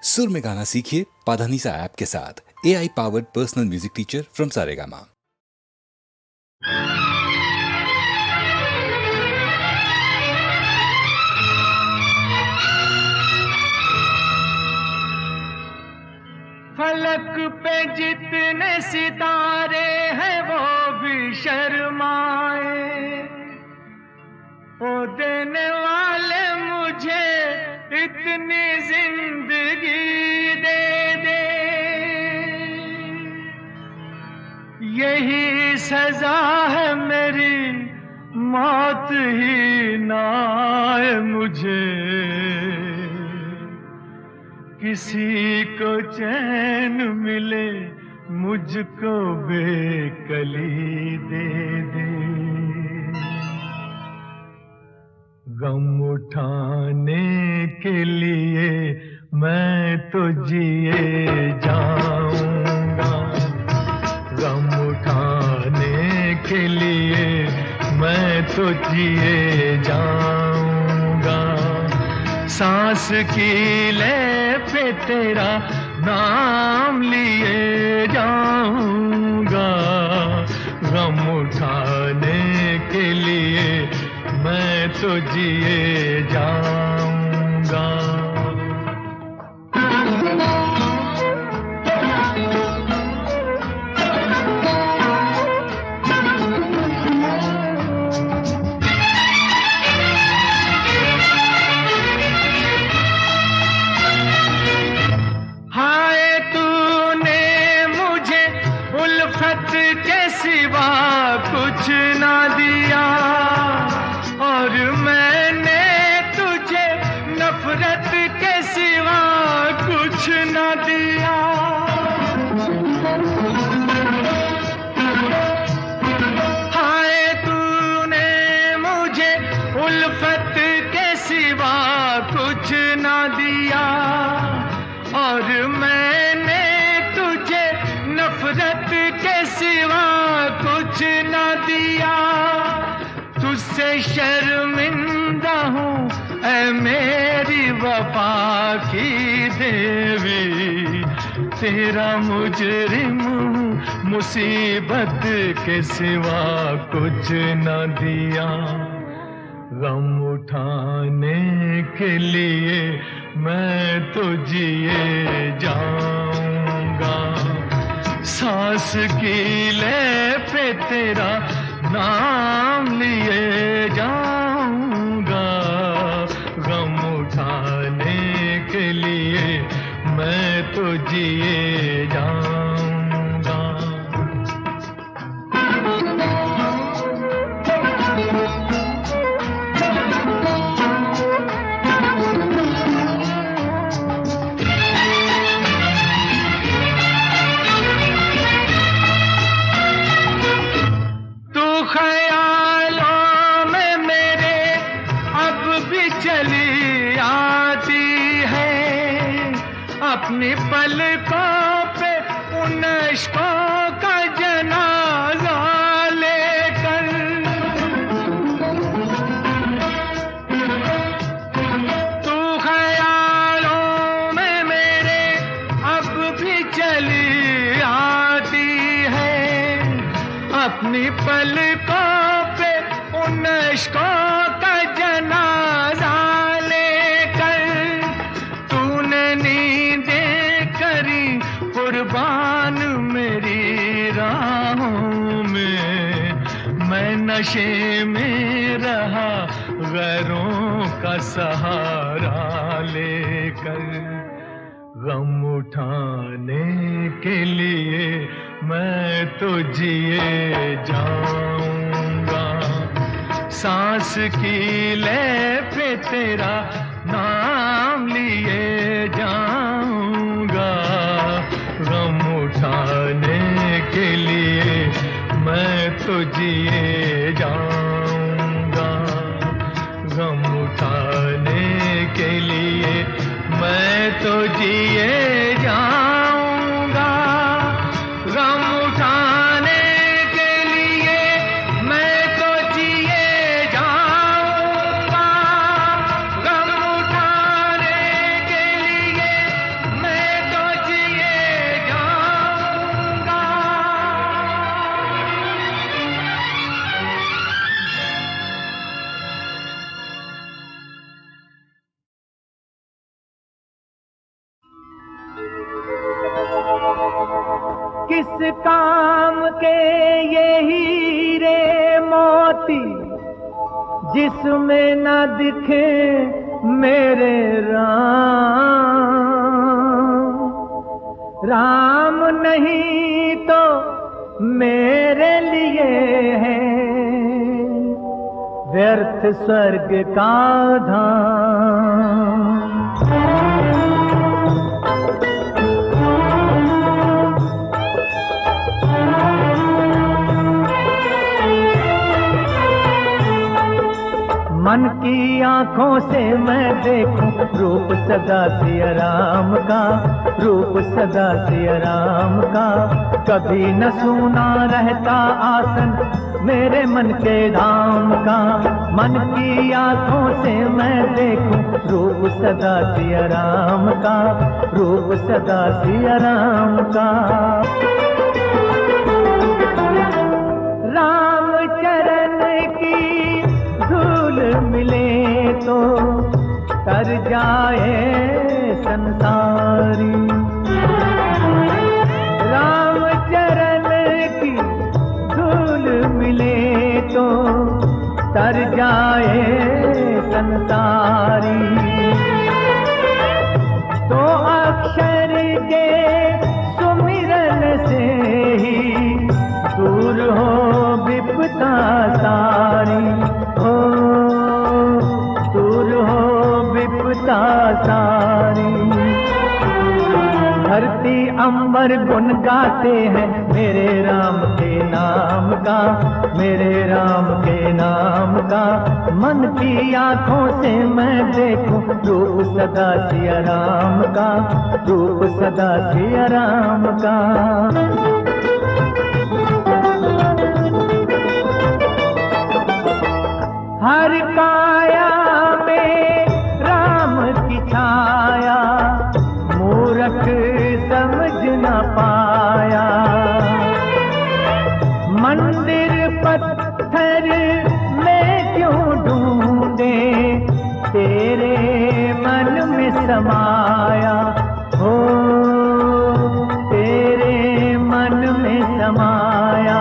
सुर में गाना सीखिए पाधानीसा ऐप के साथ। AI powered personal music teacher from Saregama. फलक पे जितने सितारे हैं वो भी शर्माए, ओ देने वाले मुझे इतनी जिंदगी दे दे। यही सजा है मेरी, मौत ही ना आए मुझे। किसी को चैन मिले, मुझको बेकली दे दे। गम उठाने के लिए मैं तो जिए जाऊंगा, गम उठाने के लिए मैं तो जिए जाऊंगा। सांस की ले पे तेरा नाम लिए जाऊंगा, गम उठाने के लिए मैं तो जिए जाऊंगा। सिवा कुछ ना दिया और मैंने तुझे नफरत के सिवा कुछ ना दिया। हाय तूने मुझे उल्फत के सिवा कुछ ना दिया और मैंने तुझे नफरत के सिवा कुछ ना दिया। तुझसे शर्मिंदा हूँ ऐ मेरी वफा की देवी, तेरा मुजरिम हूँ मुसीबत के सिवा कुछ ना दिया। गम उठाने के लिए मैं तो जिए जाऊंगा, सांस की ले पे तेरा नाम लिए जाऊंगा। गम उठाने के लिए मैं तो जिए जाऊंगा। अपनी पलकों पे उन इश्कों का जनाजा लेकर, तू ख्यालों में मेरे अब भी चली आती है। अपनी पलकों पे उन इश्कों का जनाजा कुर्बान मेरी राहों में, मैं नशे में रहा गैरों का सहारा लेकर। गम उठाने के लिए मैं तो जिए जाऊंगा, सांस की ले पे तेरा नाम लिए जाऊंगा। गम उठाने के लिए मैं तो जिए जाऊंगा, गम उठाने के लिए मैं तो जिए जाऊंगा। गम उठाने के लिए मैं तो जिए जाऊंगा, गम उठाने के लिए किस काम के ये हीरे मोती जिसमें न दिखे मेरे राम। राम नहीं तो मेरे लिए है व्यर्थ स्वर्ग का धाम। मन की आंखों से मैं देखूं रूप सदा सिया राम का, रूप सदा सिया राम का। कभी न सूना रहता आसन मेरे मन के धाम का। मन की आंखों से मैं देखूं रूप सदा सिया राम का, रूप सदा सिया राम का। राम चरण की धूल मिले तो तर जाए संसारी। राम चरण की धूल मिले तो तर जाए संसारी। तो अक्षर के सुमिरन से ही दूर हो विपदा सारी, हो दूर हो विपदा सारी। धरती अंबर गुन गाते हैं मेरे राम के नाम का, मेरे राम के नाम का। मन की आंखों से मैं देखूं रूप सदा सिया राम का, रूप सदा सिया राम का। हर काया में राम की छाया मूरख समझ न पाया। मंदिर पत्थर में क्यों ढूंढे तेरे मन में समाया, हो तेरे मन में समाया।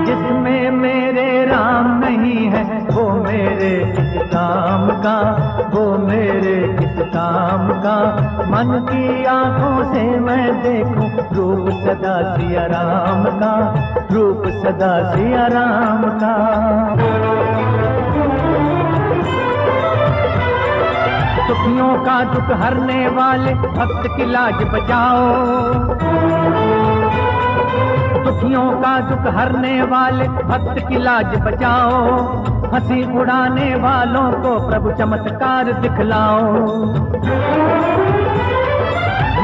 जिसमें मेरे राम नहीं है वो मेरे किस काम का, वो मेरे किस काम का। मन की आंखों से मैं देखूं रूप सदा सिया राम का, रूप सदा सिया राम का। दुखियों का दुख हरने वाले भक्त की लाज बचाओ। दुखियों का दुख हरने वाले भक्त की लाज बचाओ। हंसी उड़ाने वालों को प्रभु चमत्कार दिखलाओ।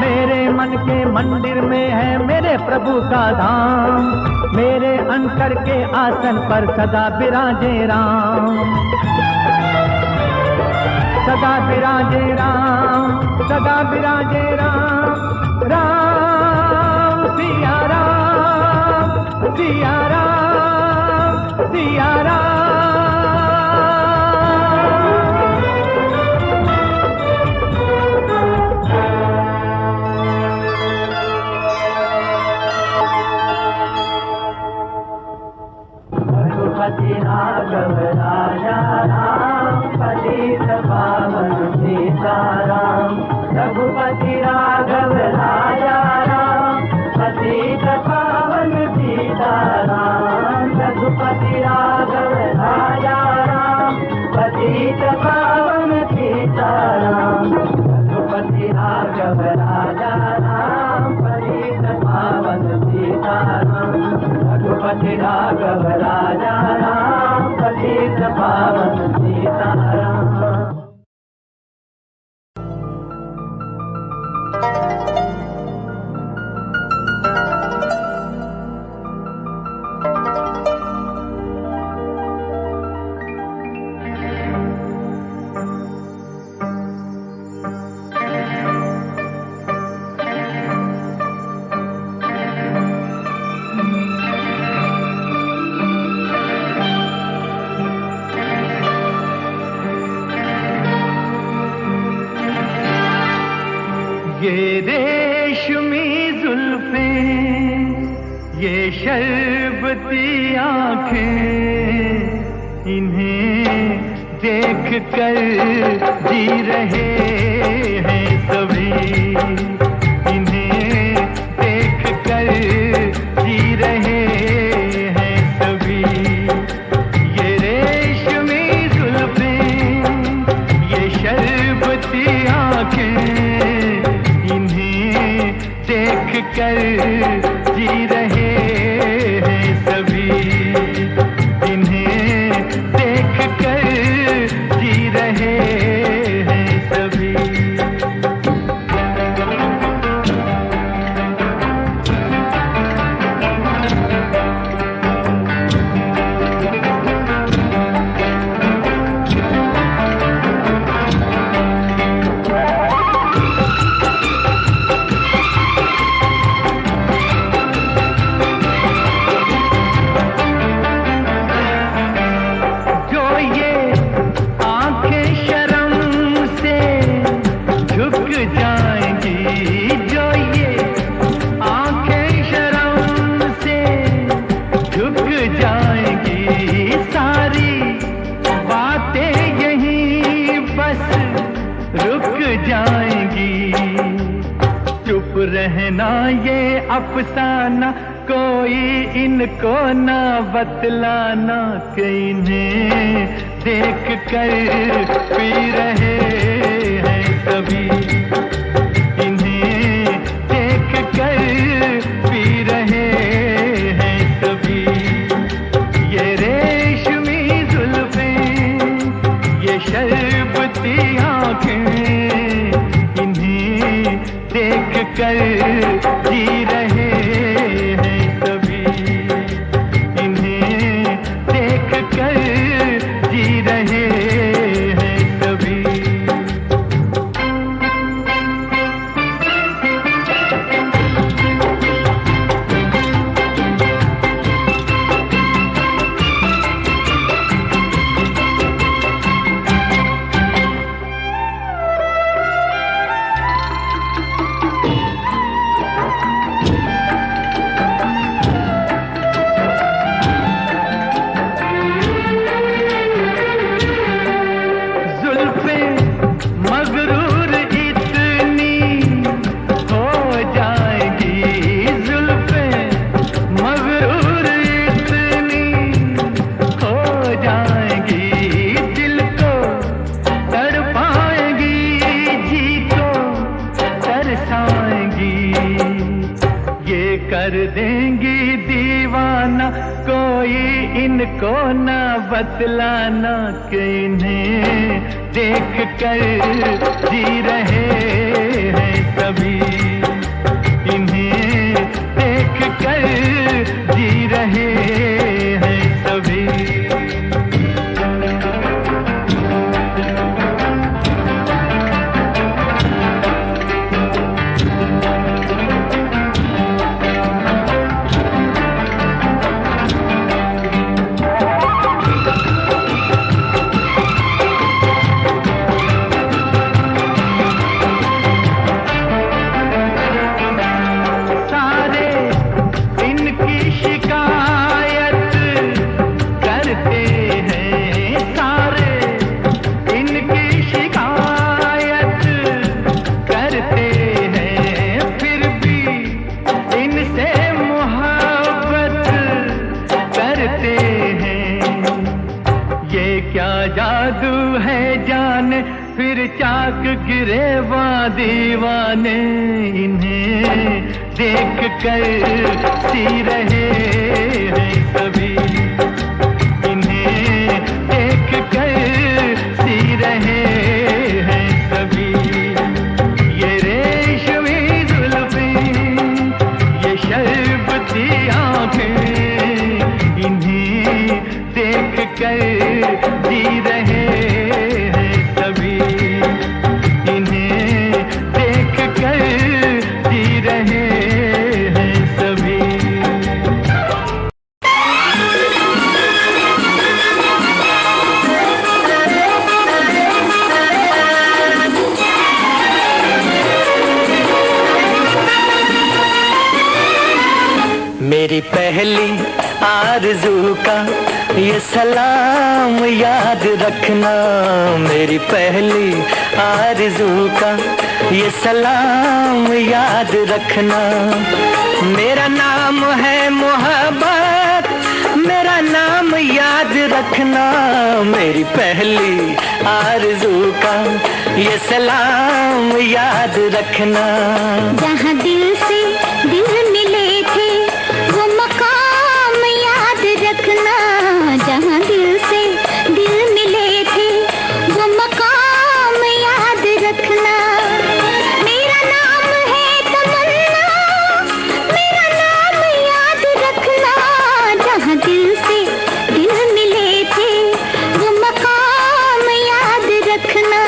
मेरे मन के मंदिर में है मेरे प्रभु का धाम। मेरे अंतर के आसन पर सदा विराजे राम, सदा विराजे राम, सदा विराजे राम। राम सिया राम, सिया राम, सिया राम। रघुपति राघव राजा राम, पतित पावन सीताराम। रघुपति राघव राजा राम, पतित पावन सीताराम। रघुपति राघव राजा राम, पतित पावन सीताराम। रघुपति राघव राजा राम, पतित पावन सीताराम। रघुपति राघव राजा राम, पतित पावन सीताराम। ये रेशमी जुल्फें, ये शरबती आंखें, इन्हें देख कर जी रहे हैं सभी, इन्हें देख कर जी रहे हैं सभी। ये रेशमी जुल्फें, ये शरबती आंखें, इन्हें देख कर जी रहे हैं सभी, इन्हें देख कर जी रहे हैं सभी। रहना ये अफसाना, कोई इनको ना बतलाना, कि इन्हें देख कर पी रहे हैं सभी, इन्हें देख कर पी रहे हैं सभी। ये रेशमी जुल्फें, ये शरबती आंखें, इन्हें देख कर जी रहे हैं सभी, इन्हें देख कर जी रहे हैं सभी। कर देंगी दीवाना, कोई इनको ना बतलाना, कि इन्हें देख कर जी रहे हैं सभी, इन्हें देख कर जी रहे हैं सभी। जादू है जाने, फिर चाक गिरे दीवाने, इन्हें देख कर सी रहे हैं सभी, इन्हें देख कर सी रहे हैं सभी। ये रेशमी जुल्फें, ये शरबती आंखें, इन्हें देख कर जी रहे हैं सभी, इन्हें देख कर जी रहे हैं सभी। मेरी पहली आरज़ू का ये सलाम याद रखना, मेरी पहली आरज़ू का ये सलाम याद रखना। मेरा नाम है मोहब्बत, मेरा नाम याद रखना, मेरी पहली आरज़ू का ये सलाम याद रखना। जहाँ दिल से दिल मिले थे वो मकाम याद रखना, जहाँ दिल से दिल मिले थे वो मकाम याद रखना। मेरा नाम है तमन्ना, मेरा नाम याद रखना, जहाँ दिल से दिल मिले थे वो मकाम याद रखना।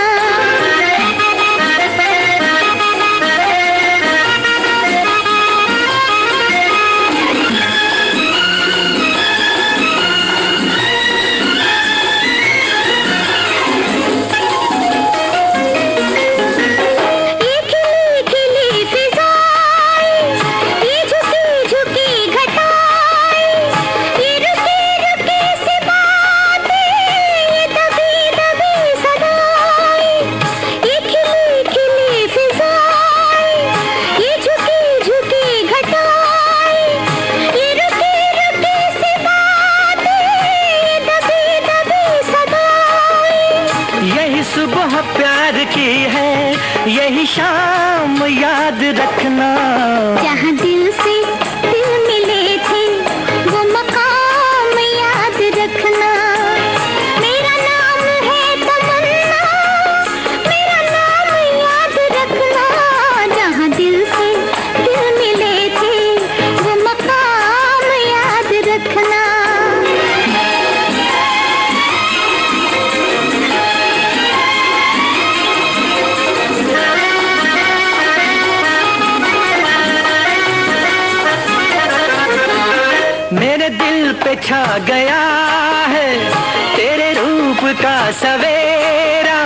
सुबह प्यार की है यही शाम याद रखना, जहाँ दिल से दिल मिले थे वो मकाम याद रखना। मेरा नाम है तमन्ना, मेरा नाम याद रखना, जहाँ दिल से दिल मिले थे वो मकाम याद रखना। मेरे दिल पे छा गया है तेरे रूप का सवेरा,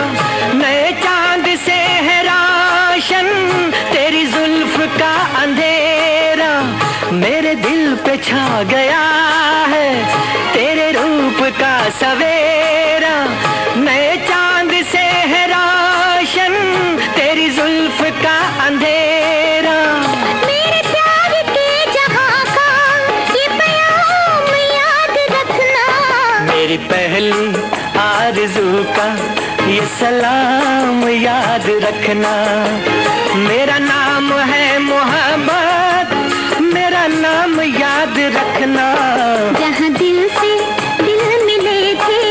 नए चांद से है रोशन तेरी जुल्फ का अंधेरा। मेरे दिल पे छा गया है तेरे रूप का सवेरा, नए चांद से है रोशन तेरी जुल्फ का अंधेरा। मेरे प्यार के जहां का ये प्याम याद रखना, मेरी पहली आरज़ू का ये सलाम याद रखना। मेरा नाम है मोहब्बत, मेरा नाम याद रखना, जहाँ दिल से दिल मिले थे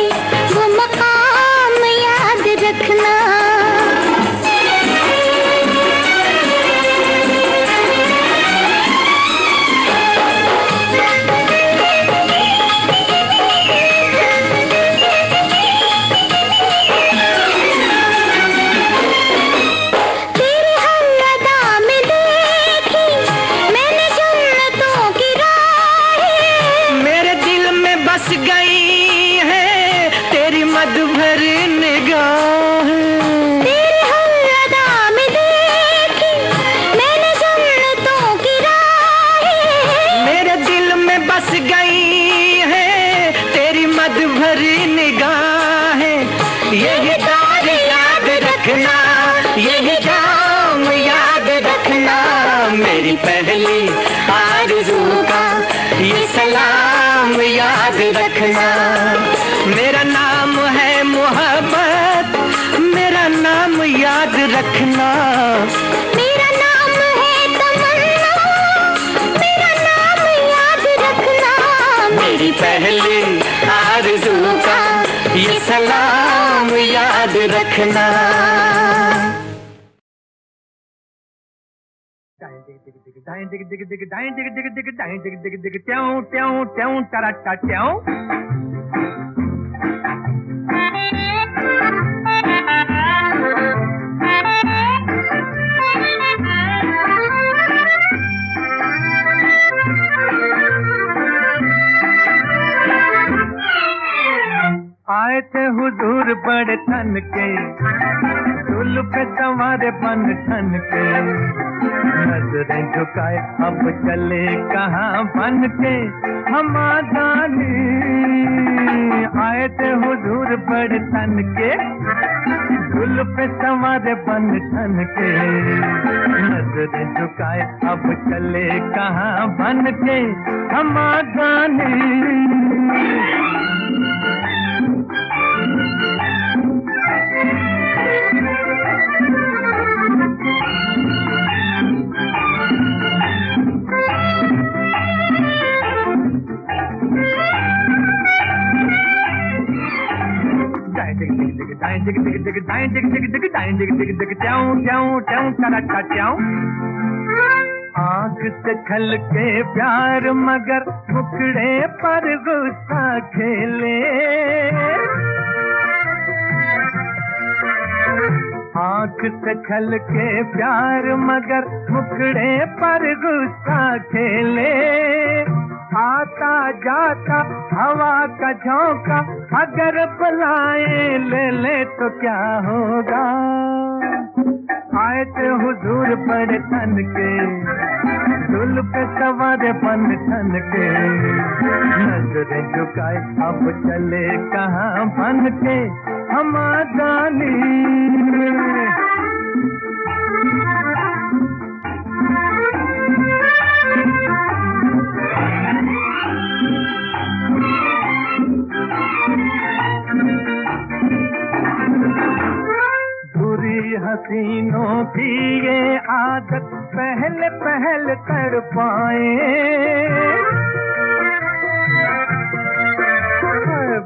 वो मकाम याद रखना। बस गई है तेरी मद भरी निगाह, तेरी हर अदा में देखी मैंने जन्नतों की राहें। मेरे दिल में बस गई है तेरी मद भरी निगाहें। यही तार याद रखना, यही जाम याद रखना, मेरी पहली आरज़ू का ये सलाम याद रखना। मेरा नाम है मोहब्बत, मेरा नाम याद रखना, मेरा नाम है तमन्ना, मेरा नाम याद रखना, मेरी पहली आरज़ू का ये सलाम याद रखना। डाइन डिग डिग डिग डाइन डिग डिग डिग डाइन डिग डिग डिग ट्याऊ ट्याऊ ट्याऊ टराटा ट्याऊ। आए थे हुजूर हुजूर बड़े तन के, जुल्फ सवारे बन ठन के, नजरें झुकाए अब चले कहाँ बन के हम आजानी। आए थे हुजूर बड़े तन के, जुल्फ सवारे बन ठन के, नजरें झुकाए अब चले कहाँ बन के हम आजानी। आँख से छल के प्यार मगर मुखड़े पर गुस्सा खेले, आँख से छल के प्यार मगर मुखड़े पर गुस्सा खेले, आता जाता हवा का झोंका अगर बुलाए ले ले तो क्या होगा। आए थे हुजूर बड़े तन के, जुल्फ सवारे बन ठन के, नजरें झुकाए अब चले कहाँ बन के हम आजानी। हसीनों की ये आदत पहले पहल कर पाए,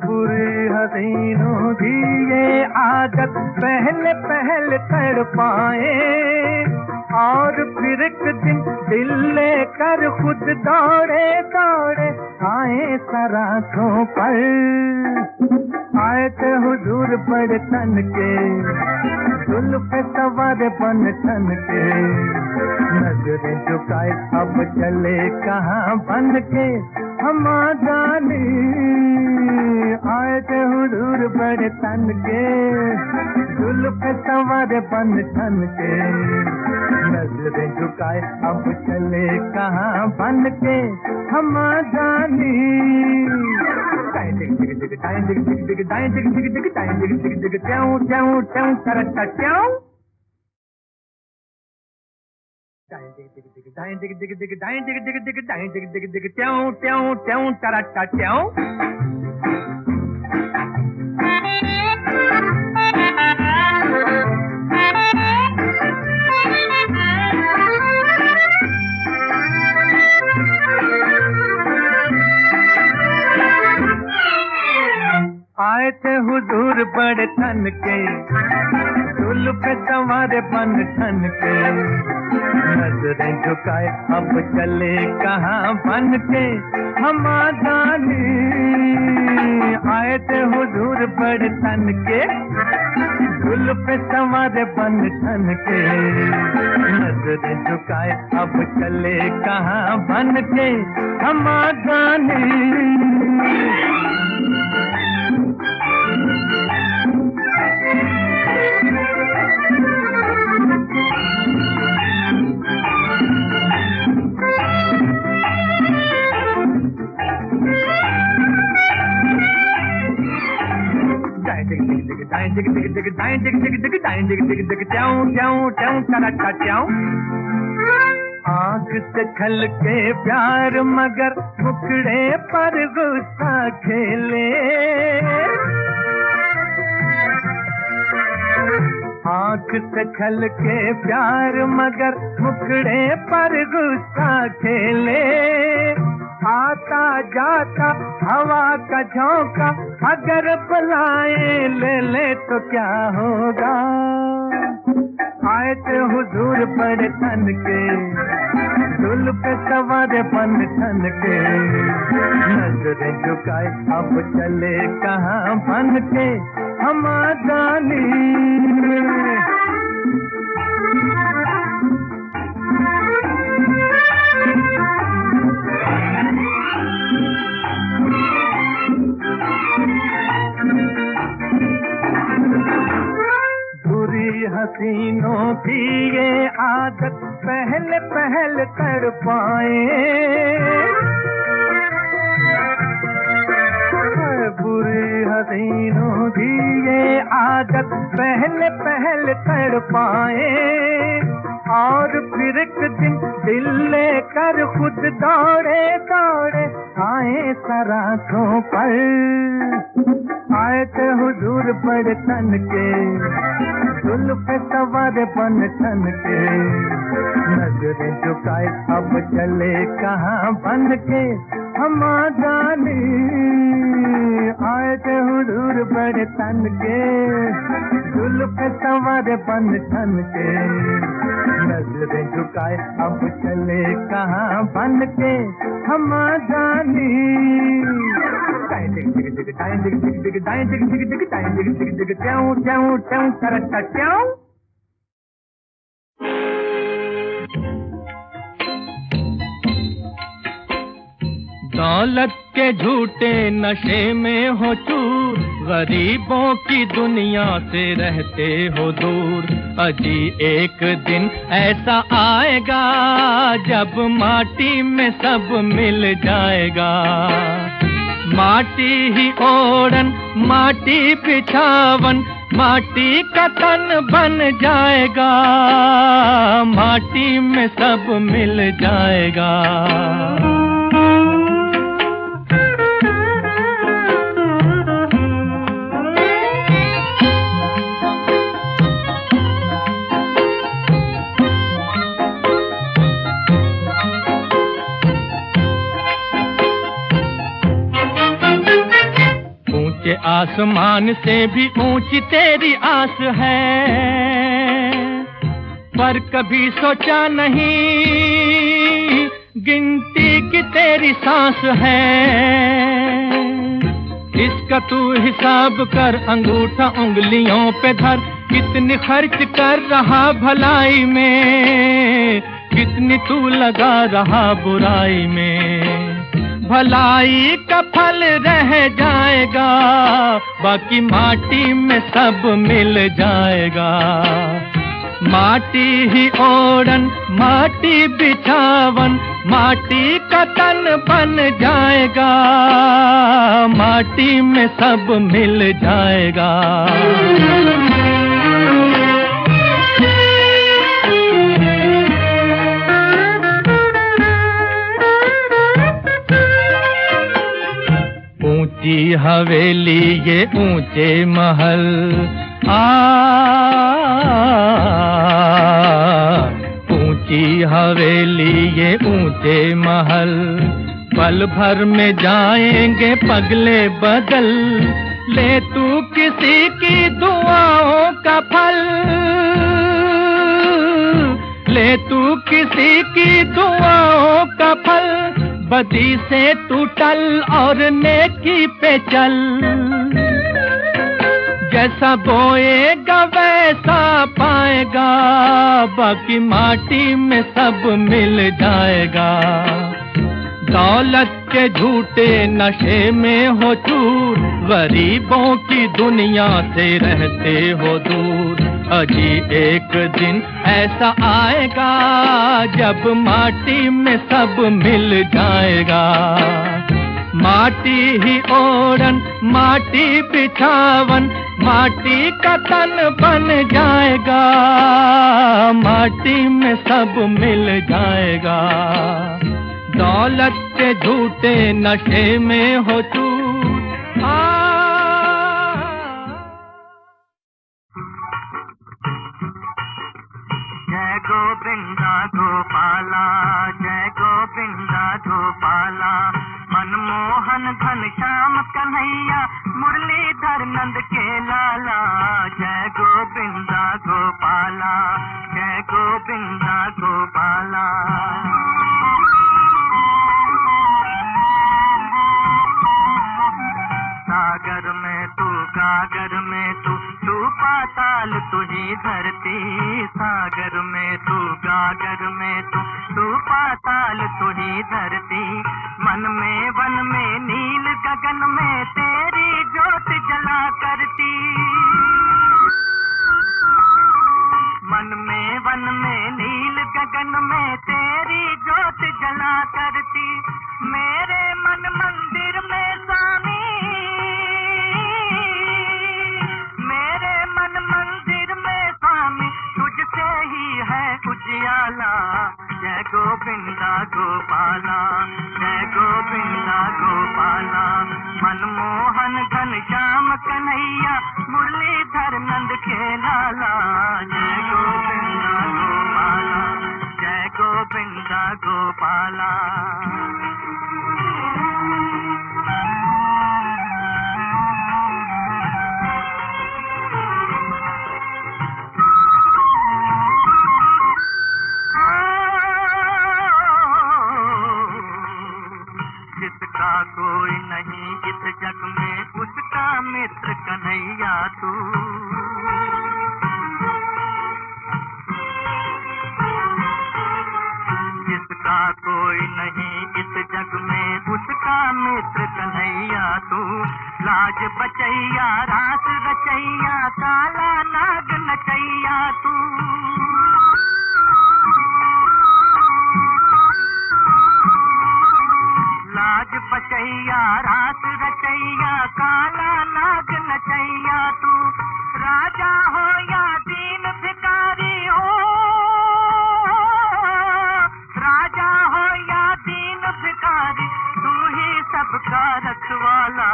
बुरी हसीनों की ये आदत पहले पहल कर पाए, और फिर एक दिन दिल लेकर खुद दौड़े दौड़े आए सराखों पर। आए थे हुजूर बड़े तन के, जुल्फ सवारे बन ठन के, नजरें झुकाए अब चले कहाँ बन के हम आजानी। आए थे हुजूर बड़े तन के, जुल्फ सवारे बन ठन के, नजरें झुकाए अब चले कहाँ बन के हम आजानी। आए थे हुजूर बड़े तन के, जुल्फ सवारे बन ठन के, नजरें झुकाए अब चले कहाँ बन के हम आजानी। आए थे हुजूर बड़े तन के, जुल्फ सवारे बन ठन के, नजरें झुकाए अब चले कहाँ बन के हम आजानी। आँख से छल के प्यार मगर मुखड़े पर गुस्सा खेले, आँख से छल के प्यार मगर मुखड़े पर गुस्सा खेले, आता जाता हवा का झोंका अगर बुलाए ले ले तो क्या होगा। आए थे हुजूर बड़े तन के, जुल्फ सवारे बन ठन के, नजरें झुकाए अब चले कहाँ बन के हम आजानी। हसीनों की ये आदत पहले पहले तड़पाए, बुरी हसीनों की ये आदत पहले पहले तड़पाए, और फिर एक दिन दिल लेकर खुद दौड़े दौड़े आए सराखों पर, आए थे हुजूर बड़े तन के, जुल्फ़े सवार बन ठन के, नजरें झुकाए अब चले कहाँ बन के हम जाने, आए थे हुजूर बड़े तन के, जुल्फ़े सवार बन ठन के, नजरें झुकाए अब चले कहाँ बन के हम जाने। दौलत के झूठे नशे में हो चूर, गरीबों की दुनिया से रहते हो दूर। अजी एक दिन ऐसा आएगा जब माटी में सब मिल जाएगा, माटी ही ओढ़न माटी बिछावन माटी का तन बन जाएगा, माटी में सब मिल जाएगा। आसमान से भी ऊंची तेरी आस है, पर कभी सोचा नहीं गिनती की तेरी सांस है। इसका तू हिसाब कर, अंगूठा उंगलियों पे धर, कितनी खर्च कर रहा भलाई में, कितनी तू लगा रहा बुराई में। भलाई का फल रह जाएगा, बाकी माटी में सब मिल जाएगा। माटी ही ओढ़न माटी बिछावन माटी का तन बन जाएगा, माटी में सब मिल जाएगा। ऊंची हवेली ये ऊंचे महल, ऊंची हवेली ये ऊंचे महल, पल भर में जाएंगे पगले बदल। ले तू किसी की दुआओं का फल, ले तू किसी की दुआओं का फल, बदी से तू टल और नेकी पे चल। जैसा बोएगा वैसा पाएगा, बाकी माटी में सब मिल जाएगा। दौलत के झूठे नशे में हो चूर, गरीबों की दुनिया से रहते हो दूर। अजी एक दिन ऐसा आएगा जब माटी में सब मिल जाएगा। माटी ही ओढ़न माटी बिछावन माटी का तन बन जाएगा, माटी में सब मिल जाएगा। दौलत के झूठे नशे में हो तू जय गोविंदा गोपाला, जय गोविंदा गोपाला। मनमोहन घनश्याम कन्हैया मुरलीधर नंद के लाला। जय गोविंदा गोपाला, जय गोविंदा गोपाला। सागर में तू गागर में तू पाताल तू ही धरती। सागर में तू गागर में तू पाताल तू ही धरती। मन में वन में नील गगन में तेरी ज्योत जला करती। वन में नील गगन में तेरी ज्योत जला करती, मेरे मन मंदिर में स्वामी, मेरे मन मंदिर में स्वामी, तुझसे ही है उजियाला। जय गोविंदा गोपाला, जय गोविंदा गोपाला। मनमोहन घनश्याम कन्हैया, मुरलीधर नंद के लाला। जय गोविंदा गोपाला, जय गोविंदा गोपाला। जिसका कोई नहीं इस जग में, उसका मित्र कन्हैया तू। जिसका कोई नहीं इस जग में, उसका मित्र कन्हैया तू। लाज बचैया रास रचैया, काला नाग नचैया तू। लाज बचैया रास रचैया, काला नाग नचैया तू। राजा हो या दीन भिखारी हो, राजा हो या दीन भिखारी, तू ही सबका रखवाला।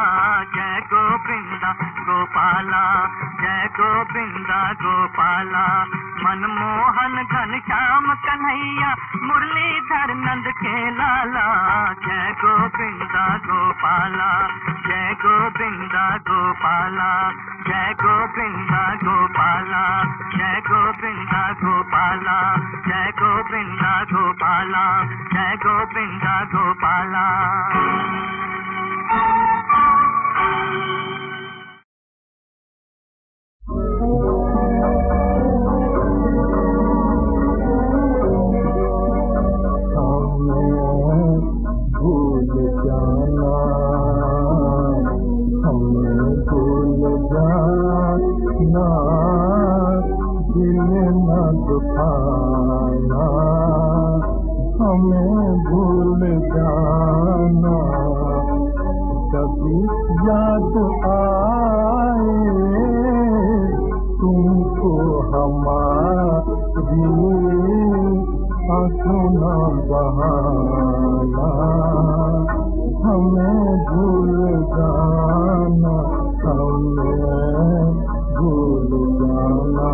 जय गोविंदा गोपाला, जय गोविंदा गोपाला। मनमोहन घनश्याम कन्हैया, मुरलीधर नंद के लाला। जय गोविंदा गोपाला, जय गोविंदा गोपाला। जय गोविंदा गोपाला, जय गोविंदा गोपाला। जय गोविंदा गोपाला, जय गोविंदा गोपाला। हमें भूल जाना, कभी याद आए तुमको हमारी आंसू न बहाना। हमें भूल जाना, हमें भूल जाना,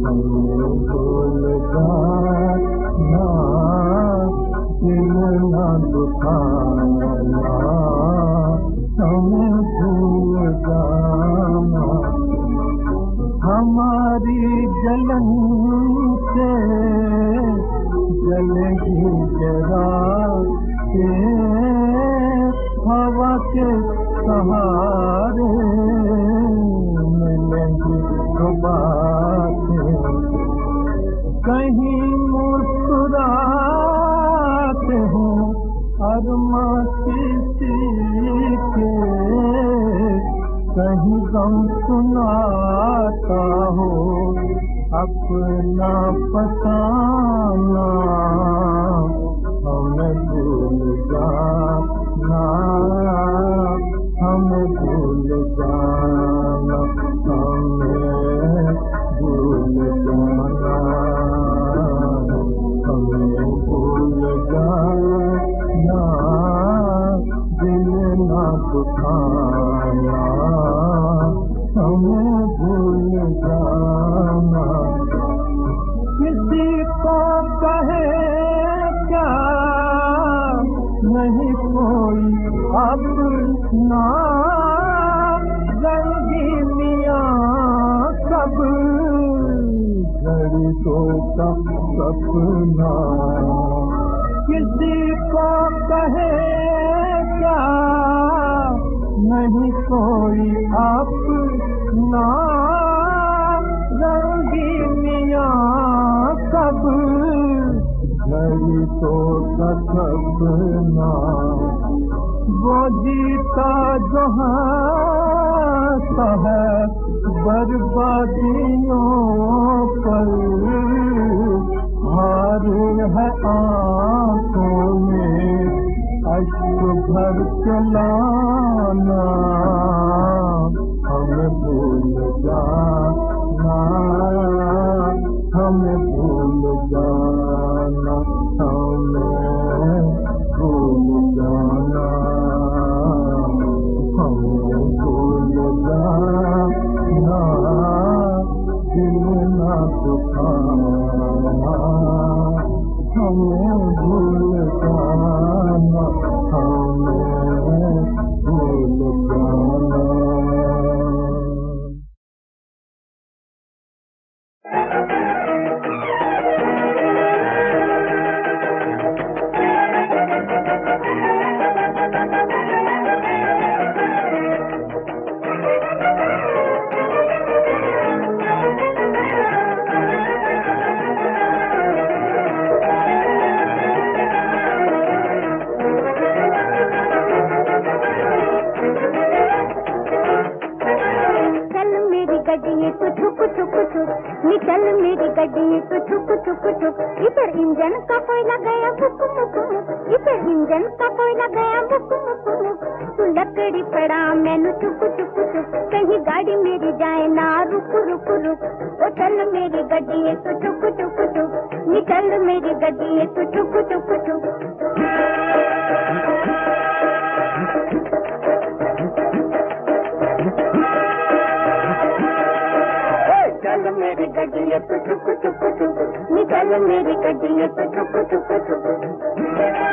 हमें भूल जाना, दिल न दुखाना। हमें भूल जाना, हमारी जलन से जलेगी जरा के, हवा के सहारे मिलेंगी बातें। कहीं मुस्कुराते हो अरमा किसी के, कहीं गम सुनाता हो अपना फसाना। हमें भूल जाना, हमें भूल जाना, हमें भूल जाना, हमें भूल जाना, दिल न दुखाना। हमें भूल जाना, किसी को कहे क्या नहीं कोई अपना, रंगीनियाँ सब घड़ी तो का सपना। किसी को कहे क्या नहीं कोई अपना, रंगीनियाँ सब घड़ी तो का सपना। वो जीता जहाँ है बर्बादियों पर हार है आंखों में अश्क भर के लाना हमें भूल जाना हमें भूल जाना हमें भूल जाना हमें भूल जाना दिल ना दुखाना हमें भूल जाना हमें भूल जाना। निकल मेरी गड्डी तो छुप छुप छुप इधर इंजन का कोयला गया मुक मुक मुक इधर इंजन का कोयला गया मुक मुक मुक तू लकड़ी पड़ा मैनू चुप चुप चुप कहीं गाड़ी मेरी जाए ना रुक रुक रुक ओ चल मेरी गड्डी तो छुप छुप छुप निकल मेरी गड्डी तो छुप छुप छुप चल मेरी गड्डी तो चुप चुप चुप निकल मेरी गड्डी तो चुप चुप चुप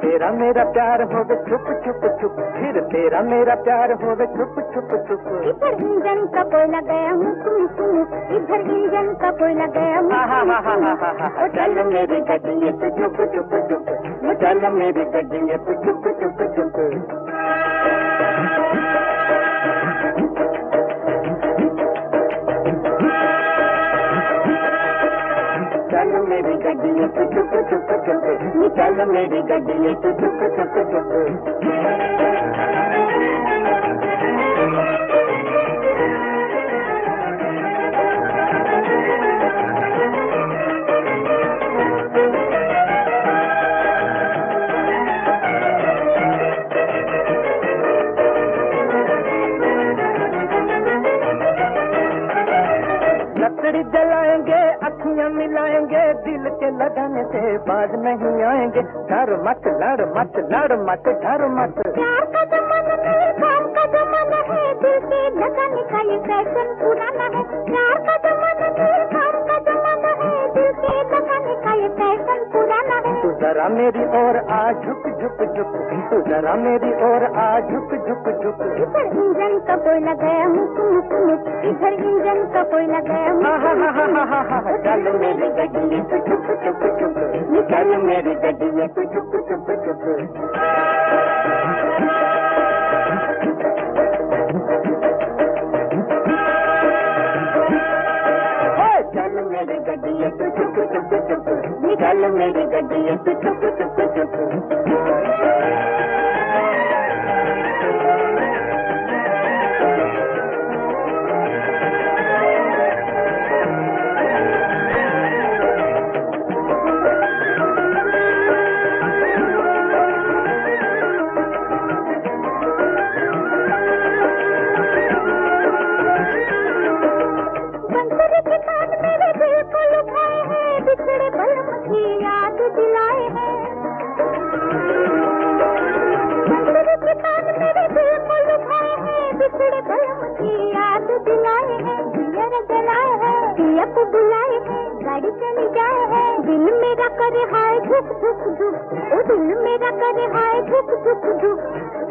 तेरा मेरा प्यार होवे छुप छुप छुप फिर तेरा मेरा प्यार होवे छुप छुप छुप इधर इंजन का कोयला गया मुक मुक मुक इधर इंजन का कोयला गया मुक चल मेरी गड्डी तो चुप चुप चुप चल मेरी गड्डी तो चुप चुप चुप चल मेरी गड्डी तो चुप चुप चुप चल मेरी गड्डी तो चुप चुप चुप लकड़ी जलाएंगे अखियां मिलाएंगे दिल के लगाने से बाज नहीं आएंगे डर मत लड़ मत लड़ मत डर मत प्यार का जमाना नहीं काम का जमाना है दिल के लगाने का ये फैशन पुराना है प्यार का जमाना नहीं काम का जमाना है दिल के लगाने का ये फैशन पुराना है तू जरा मेरी ओर आ झुक झुक झुक तू जरा मेरी ओर आ झुक झुक झुक इधर इंजन का कोयला गया मुक मुक मुक इधर इंजन का कोयला गया चल मेरी गड्डी तो चुप चुप चुप चल मेरी गड्डी तो चुप चुप चुप चल मेरी गड्डी तो चुप चुप चुप चल मेरी गड्डी तो चुप चुप चुप बिछड़े बलम की याद दिलाए हैं के कान मेरे दिल को लुभाए हैं बिछड़े बलम की याद दिलाए हैं दियर जलाए हैं दिया को बुलाए हैं गाड़ी चली जाए, दिल मेरा करे हाय धुक धुक धुक, ओ दिल मेरा करे हाय धुक धुक धुक।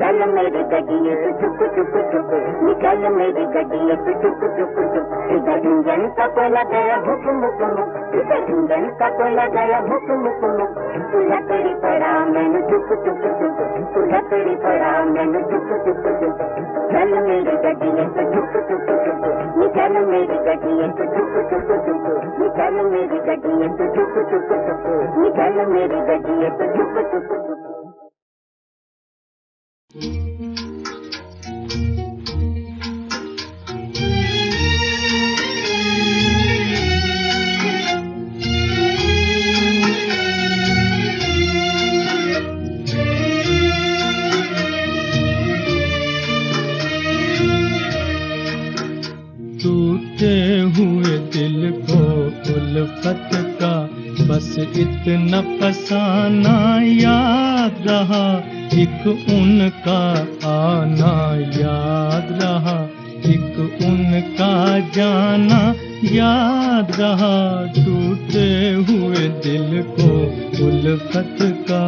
चल मेरी गड्डी तू चुप चुप चुप, निकल मेरी गड्डी तू चुप चुप चुप। इधर इंजन का कोयला गया भुक मुक मुक, इधर इंजन का कोयला गया भुक मुक मुक। तू लकड़ी पड़ा मैंने चुप चुप चुप, तू लकड़ी पड़ा मैंने चुप चुप चुप। चल मेरी गड्डी तू चुप चुप चुप, निकल मेरी गड्डी तू चुप चुप चुप, निकल मेरी गड्डी तू चुप चुप चुप, निकल मेरी गड्डी तू चुप चुप चुप। टूटे हुए दिल को उल्फत का बस इतना फसाना याद रहा, एक उनका आना याद रहा, एक उनका जाना याद रहा। टूटे हुए दिल को उल्फत का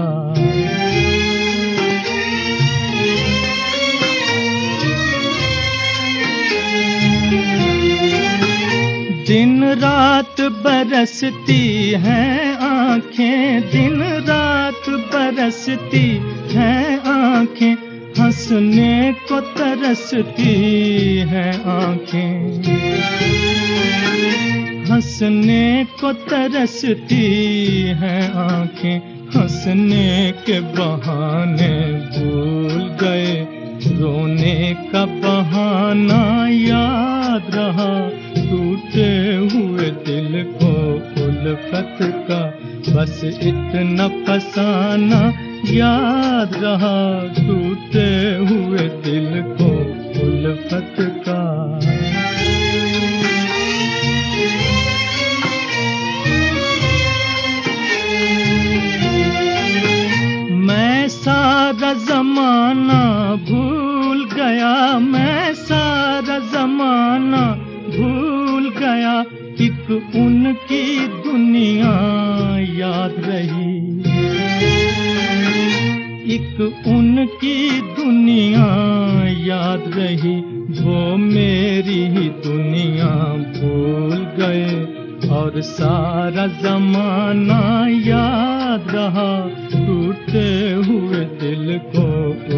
दिन रात बरसती हैं आँखें, दिन रात बरसती हैं आँखें, हंसने को तरसती हैं आँखें, हंसने को तरसती हैं आँखें। हंसने के बहाने भूल गए, रोने का बहाना याद रहा। टूटे हुए दिल को उल्फत का बस इतना फसाना याद रहा। टूटे हुए दिल को उल्फत का मैं सारा जमाना भूल गया, मैं सारा जमाना भूल गया, एक उनकी दुनिया याद रही, एक उनकी दुनिया याद रही। वो मेरी ही दुनिया भूल गए और सारा जमाना याद रहा। टूटे हुए दिल को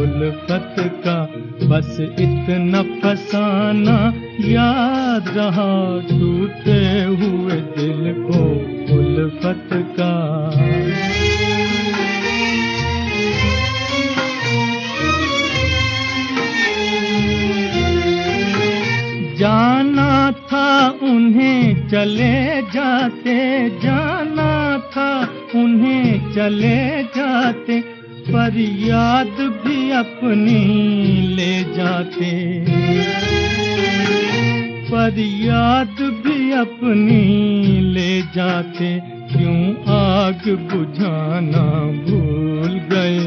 उल्फत का बस इतना फसाना याद रहा। टूटे हुए दिल को उल्फत का जाना था उन्हें चले जाते, जाना था उन्हें चले जाते, पर याद भी अपनी ले जाते, पर याद भी अपनी ले जाते। क्यों आग बुझाना भूल गए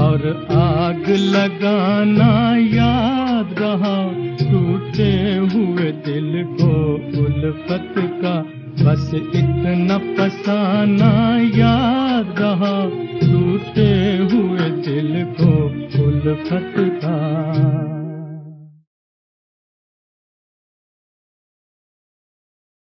और आग लगाना याद रहा। टूटे हुए दिल को उल्फत का बस इतना फसाना